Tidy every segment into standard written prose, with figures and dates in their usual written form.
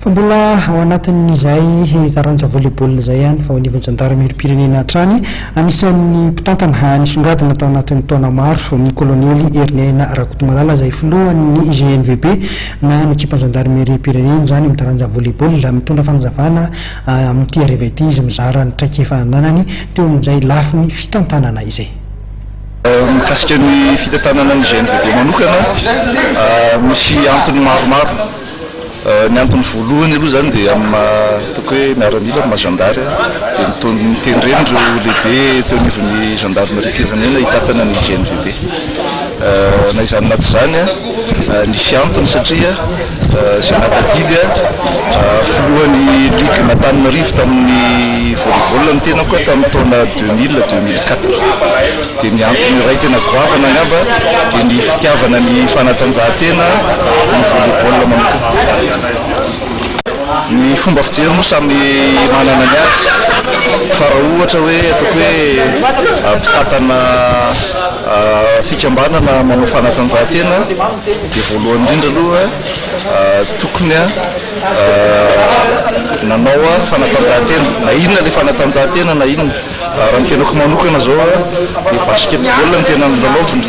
Mbola ao anatin'izay taranja volleyball zay ihany fa ao anivon'ny pirenena hatrany anisan'ny mpitantana nisongadina tao anatin'ny taona maro ny kolonely Ernena Rakotomalala zay filohan'ny GNVB na ny ekipa gendarmerie pirenena zany amin'ny taranja volleyball mitondra fanazavana amin'ity ariva ity izy mizara ny traikefa ananany teo amin'izay lafiny fitantanana izay. Mikasika ny fitantanana ny GNVB manokana misy antony maromaro. Ny antony voalohany aloha zany dia toko hoe miaramila mazandary dia mitendreny ireo lehibe teo anivon'ny gendarmerie pirenena hitapana ny GNVB. Na izany na tsy zany nisy antony satria Zanakadidy filohan'ny ligue n'Antananarivo tamin'ny volleyball ny tena koa tamin'ny taona 2000-2004 dia ny antony iray tena goavana ngamba dia ny fitiavana ny fanatanjahantena ny volleyball manokana. Ny fomba fijery moa samy manana ny azy fa raha ohatra hoe ataoko hoe mpitatana fikambanana manao fanatanjahantena dia voalohany indrindra aloha tokony nanao fanatanjahantena na inona ilay fanatanjahantena na inona raha ny tenako manokana zao dia basketball ny tena nilalaovina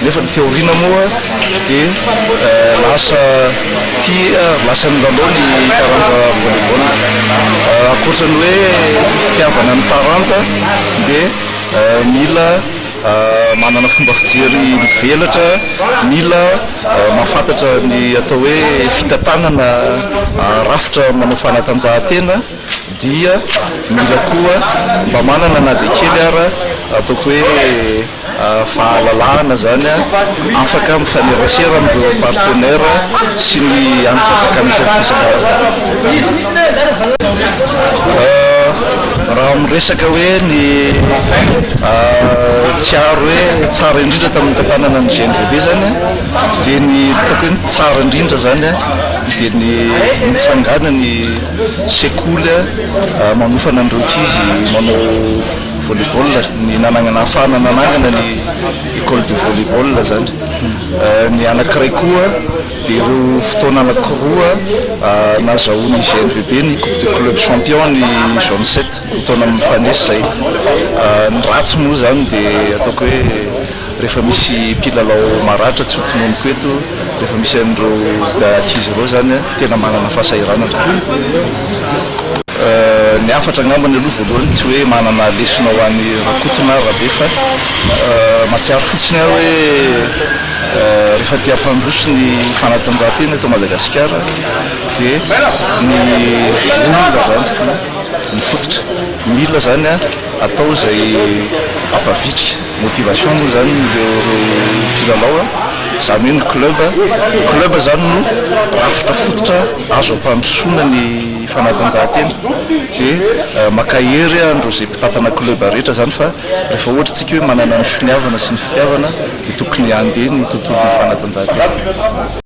nefa ny teoriana moa dia lasa nilalao ny taranja volleyball. Ankoatrany hoe fitiavana ny taranja dia mila manana fomba fijery mivelatra, mila mahafantatra ny atao hoe fitantanana rafitra manao fanatanjahantena dia mila koa mba manana na dia kely ara ataoko hoe fahalalahana zany afaka mifanerasera amin'ireo partenaire sy ny antokatakamisy raha miresaka hoe ny tsiaro hoe tsara indrindra tamin'ny tantanana ny GNVB zany dia ny ataoko hoe tsara indrindra zany dia ny mitsangana ny sekoly manofana an'ireo ankizy manao volleyball, ny nanangana hafana nanangana ny école de volleyball zany. Ny anankiray koa dia ireo fotoana anankiroa nahazahoan'ny GNVB ny coupe de club champion ny zone 7 fotoana mifanesy zay. Ny ratsy moa zany dia ataoko hoe rehefa misy mpilalao maratra tsy hotononiko eto rehefa misy an'ireo ankizy ireo zany tena manana fahasahiranana tokoa. Ny afatra angambany aloha voalohany tsy hoe manana lesona ho an'ny Rakotona rabe fa mahatsiaro fotsiny aho hoe rehefa tia hampandroso ny fanatanjahantena eto Madagasikara dia ny olona zany ny fototra mila zany atao zay ampavitry motivation moa zany ireo mpilalao zany hoe ny club zany no rafitra fototra azo ampandrosoana ny fanatanjahantena dia makahery andro zay mpitatana club rehetra zany fa rehefa ohatra tsika hoe manana ny finiavana sy ny fitiavana dia tokony andeha ny tontolon'ny fanatanjahantena.